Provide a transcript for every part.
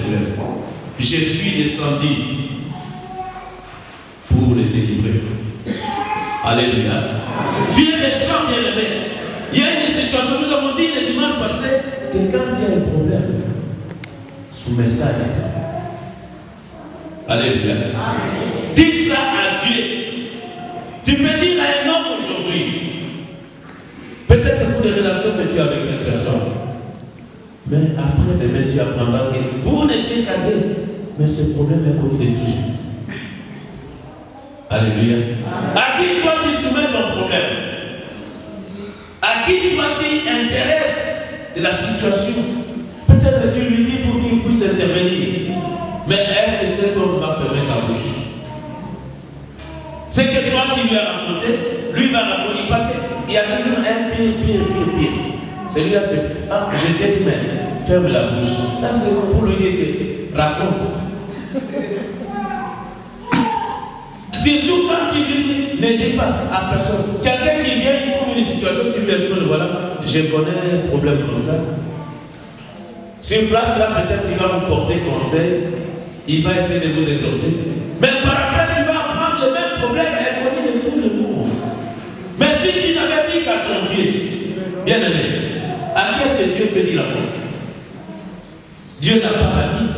problème. Je suis descendu pour les délivrer. Alléluia. Dieu descend, bien aimé. Il y a une situation, nous avons dit le dimanche passé, quelqu'un dit un problème. Soumets ça à Dieu. Alléluia. Dis ça à Dieu. Tu peux dire à un homme aujourd'hui, peut-être pour des relations que tu as avec cette personne, mais après demain tu apprendras que vous n'étiez qu'à Dieu, mais ce problème est connu de toujours. Alléluia. À qui toi tu soumets ton problème? À qui toi tu intéresses de la situation? Peut-être que tu lui dis pour qu'il puisse intervenir. Mais est-ce que cet homme va fermer sa bouche? C'est que toi qui lui as raconté, lui va raconter parce qu'il y a toujours un pire. Celui-là c'est je t'ai dit mais ferme la bouche. Ça c'est pour lui dire que raconte. Surtout quand tu lui dis ne dis pas à personne. Quelqu'un qui vient, il trouve une situation, tu lui dis voilà, je connais un problème comme ça. Sur place là, peut-être il va vous porter conseil, il va essayer de vous exhorter. Mais par après, tu vas apprendre le même problème inconnu de tout le monde. Mais si tu n'avais dit qu'à ton Dieu, bien aimé, à qui est-ce que Dieu peut dire la parole? Dieu n'a pas d'amis.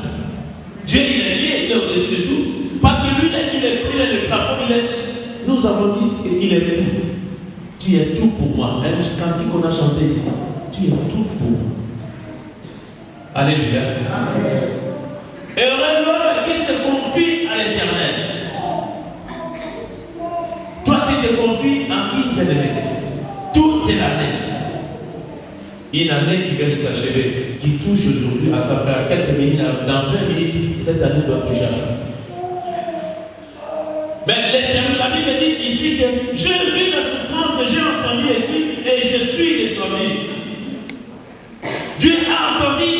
Dieu, il est Dieu, il est au-dessus de tout. Parce que lui, il est le plafond, nous avons dit qu'il est tout. Tu es tout pour moi. Même quand qu'on a chanté ici, tu es tout pour moi. Alléluia. Amen. Et l'homme qui se confie à l'Éternel. Toi, tu te confies en qui, bien-aimé? Toute l'année. Une année qui vient de s'achever, qui touche aujourd'hui à sa frère. Quelques minutes, dans 20 minutes, cette année doit toucher à ça. Mais l'Éternel, la Bible dit ici que je vis la souffrance, j'ai entendu écrit et je suis descendu. Dieu a entendu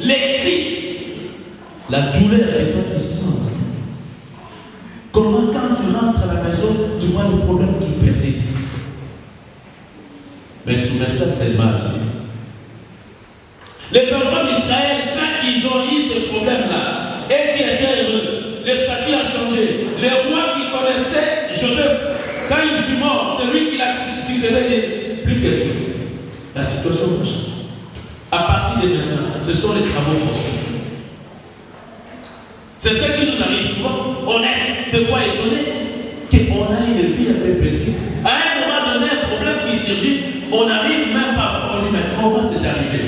les cris, la douleur que toi tu sens. Comment quand tu rentres à la maison, tu vois le problème qui persiste. Mais soumets ça seulement à Dieu. Les enfants d'Israël, quand ils ont eu ce problème-là, et qui étaient heureux, le statut a changé. Le roi qui connaissait Joseph, quand il fut mort, c'est lui qui l'a succédé. Plus question. La situation va changer. À partir de maintenant, ce sont les travaux forcés. C'est ce qui nous arrive souvent. On est de quoi étonné qu'on a une vie un peu paisible. À un moment donné, un problème qui surgit, on n'arrive même pas à lui mais comment c'est arrivé.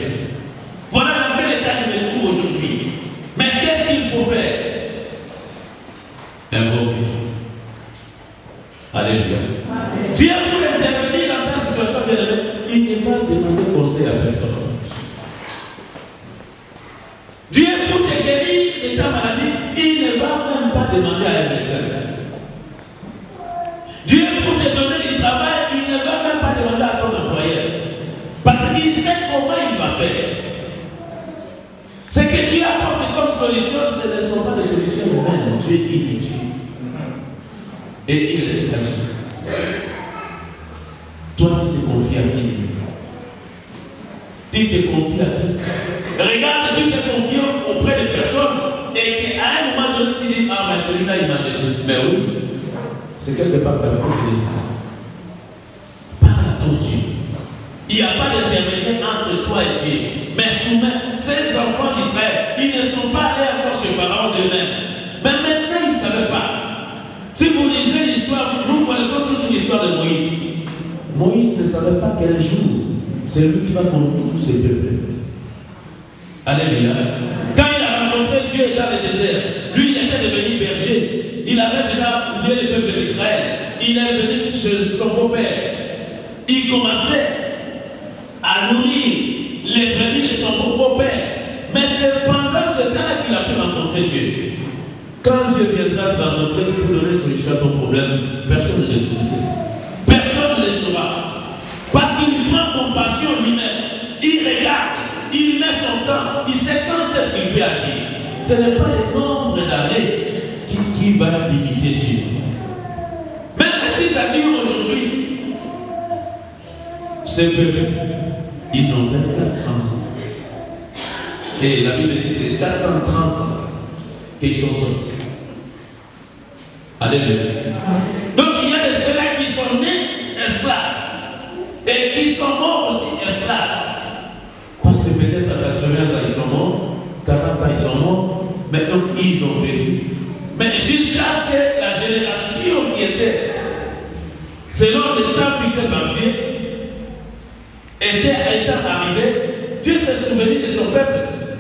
Voilà dans quel état je me trouve aujourd'hui. Mais qu'est-ce qu'il faut faire? Un bon Dieu. Alléluia. Dieu pour intervenir dans ta situation, bien-aimé, il ne va demander conseil à personne. Dieu pour te guérir de ta maladie, il ne va même pas demander à un médecin. Dieu pour te donner du travail, il ne va même pas demander à ton employeur. Parce qu'il sait comment il va faire. Ce que Dieu apporte comme solution, ce ne sont pas des solutions humaines. Dieu est inutile. Et il est Dieu. Toi, tu te confies à qui? Tu te confies à qui? Regarde, tu te confies auprès de personnes et qu'à un moment donné, tu dis ah, mais celui-là, il m'a déçu. Mais oui, c'est quelque part ta faute. Parle à ton Dieu. Il n'y a pas d'intermédiaire entre toi et Dieu. Mais soumets, ces enfants d'Israël, ils ne sont pas allés encore chez Pharaon d'eux-mêmes. Mais maintenant, ils ne savaient pas. Si vous lisez l'histoire, nous connaissons tous l'histoire de Moïse. Moïse ne savait pas qu'un jour, c'est lui qui va conduire tous ces peuples. Alléluia. Quand il a rencontré Dieu dans le désert, lui, il était devenu berger. Il avait déjà oublié le peuple d'Israël. Il est venu chez son beau-père. Il commençait à nourrir les brebis de son beau-père. Mais c'est pendant ce temps qu'il a pu rencontrer Dieu. Quand Dieu viendra te rencontrer pour donner solution à ton problème, personne ne le saura. Personne ne le saura. Parce qu'il prend compassion lui-même. Il regarde, il met son temps, il sait quand est-ce qu'il peut agir. Ce n'est pas le nombre d'années qui va limiter Dieu. Même si ça dure aujourd'hui, ce peuple, ils ont 2400 ans. Et la Bible dit que 430 ans qu'ils sont sortis. Alléluia. Donc il y a de ceux-là qui sont nés esclaves et qui sont morts aussi esclaves. Parce que peut-être à 80 ans ils sont morts, 40 ans ils sont morts, maintenant ils ont péri. Mais jusqu'à ce que la génération qui était, selon le temps fixé par Dieu, étant arrivée, Dieu s'est souvenu de son peuple.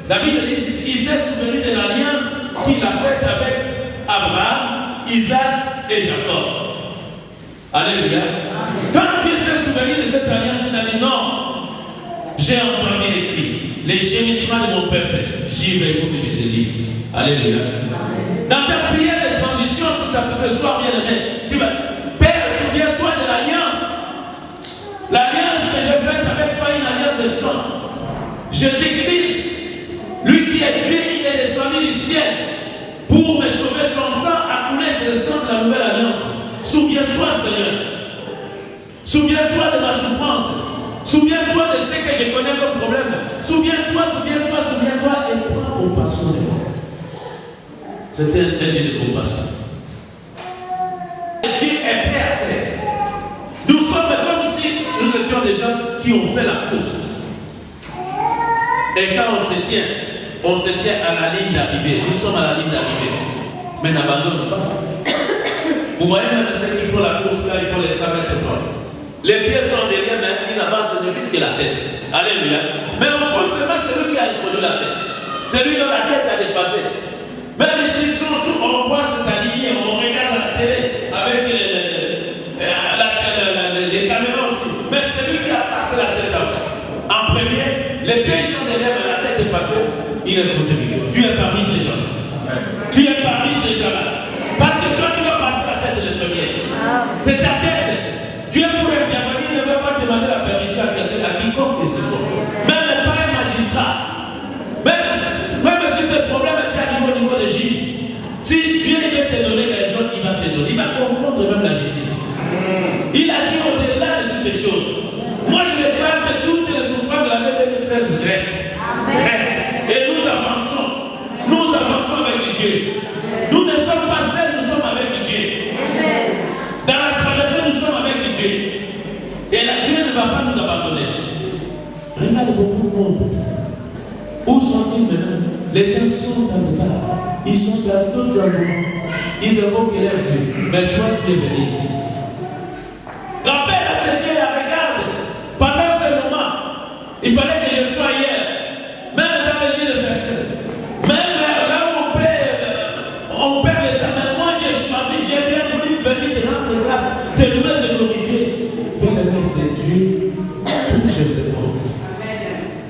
La Bible dit qu'il s'est souvenu de l'alliance qu'il a faite avec Abraham, Isaac et Jacob. Alléluia. Quand Dieu s'est souvenu de cette alliance, il a dit non, j'ai entendu les cris, les gémissements de mon peuple. J'y vais, il faut que je te dise. Alléluia. Dans ta prière de transition, ce soir bien aimé, tu vas, Père, souviens-toi de l'alliance. L'alliance que j'ai faite avec toi, une alliance de sang. Jésus-Christ, lui qui est Dieu, il est descendu du ciel pour me sauver. Son sang a coulé sur le sang de la nouvelle alliance. Souviens-toi, Seigneur. Souviens-toi de ma souffrance. Souviens-toi de ce que je connais comme problème. Souviens-toi, souviens-toi, souviens-toi et prends compassion de moi. C'était un Dieu de compassion. Dieu est prêt à faire. Nous sommes comme si nous étions des gens qui ont fait la course. Et quand on se tient à la ligne d'arrivée. Nous sommes à la ligne d'arrivée. Mais n'abandonne pas. Vous voyez même ceux qui font la course là, il faut les 100 mètres. Les pieds sont derrière, mais ils n'avancent de plus que la tête. Alléluia. Mais on pense seulement celui qui a introduit la tête. Celui dont la tête a dépassé. Même ici, on voit cette lignée, on regarde la télé avec les caméras aussi. Mais celui qui a passé la tête en premier, les pieds sont derrière, mais la tête est passée, il est contre lui. Tu es parmi ces gens. Tu es parmi ces gens-là. Parce que toi, tu vas passer la tête le premier. C'est ta tête. Tu es pour intervenir, ne veux pas demander la permission à quelqu'un, à quiconque que ce soit. Même pas un magistrat. Même si ce problème est arrivé au niveau des juges, si Dieu veut te donner raison, il va te donner. Il va comprendre même la justice. Il agit au-delà de toutes les choses. Moi, je déclare que toutes les souffrances de l'année 2013 restent. Et nous avançons. Nous avançons avec Dieu. Nous ne sommes pas seuls, nous sommes avec Dieu. Dans la traversée, nous sommes avec Dieu. Et là, Dieu ne va pas nous abandonner. Regarde beaucoup de monde. Où sont-ils maintenant? Les gens sont dans le bar. Ils sont dans d'autres endroits. Ils évoquent leur Dieu. Mais toi, tu es venu ici. Rappelle à ce Dieu, regarde. Pendant ce moment, il fallait que je sois hier. Même dans le lieu de festin. Même là où on perd le temps. Mais moi, j'ai choisi, j'ai bien voulu venir te rendre grâce. Te louer, te glorifier. Bien aimé, c'est Dieu. Tout je sais compte.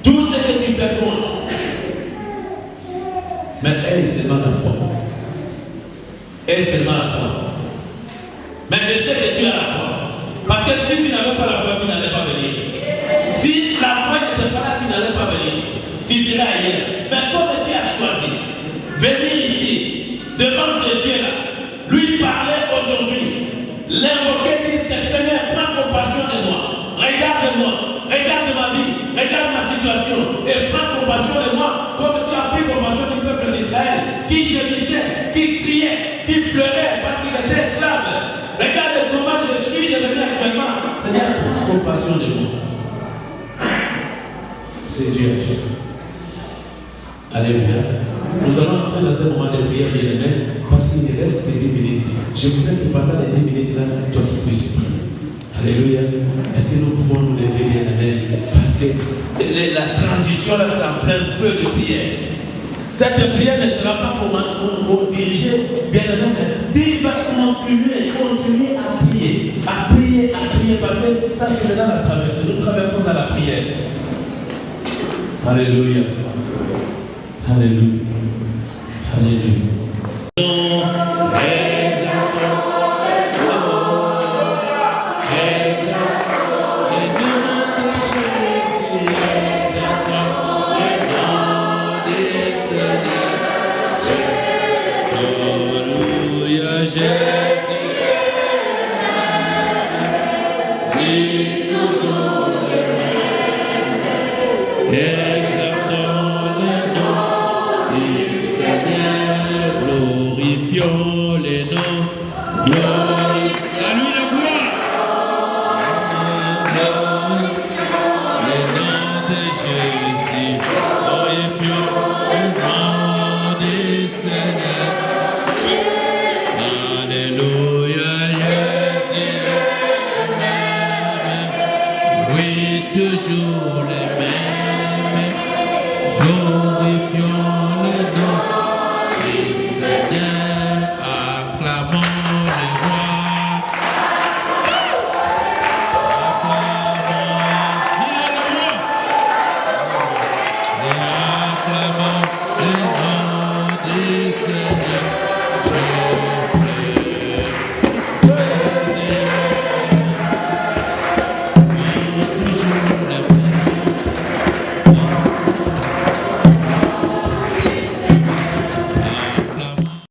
Tout ce que tu fais compte. Mais elle, c'est seulement la foi. Elle, c'est seulement la foi. Mais je sais que tu as la foi. Parce que si tu n'avais pas la foi, tu n'allais pas venir ici. Si la foi n'était pas là, tu n'allais pas venir ici. Tu serais ailleurs. Mais comme tu as choisi venir ici, devant ce Dieu-là, lui parler aujourd'hui, l'invoquer, dire Seigneur, prends compassion de moi. Regarde-moi, regarde ma vie, regarde ma situation et prends compassion de moi comme tu as pris compassion du peuple d'Israël qui gémissait, qui criait, qui pleurait parce qu'ils étaient esclaves. Regarde comment je suis devenu actuellement. Seigneur, prends compassion de moi. C'est Dieu. Alléluia. Nous allons entrer dans un moment de prière bien aimé parce qu'il reste 10 minutes. Je voudrais que pendant les 10 minutes là, toi tu puisses prier. Alléluia. Est-ce que nous pouvons nous lever bien aimé? Parce que la transition là, c'est en plein feu de prière. Cette prière ne sera pas pour diriger bien aimé, mais Dieu va continuer à prier, parce que ça c'est dans la traversée. Nous traversons dans la prière. Alléluia. Alléluia. Alléluia. Exaltons le nom. Alléluia.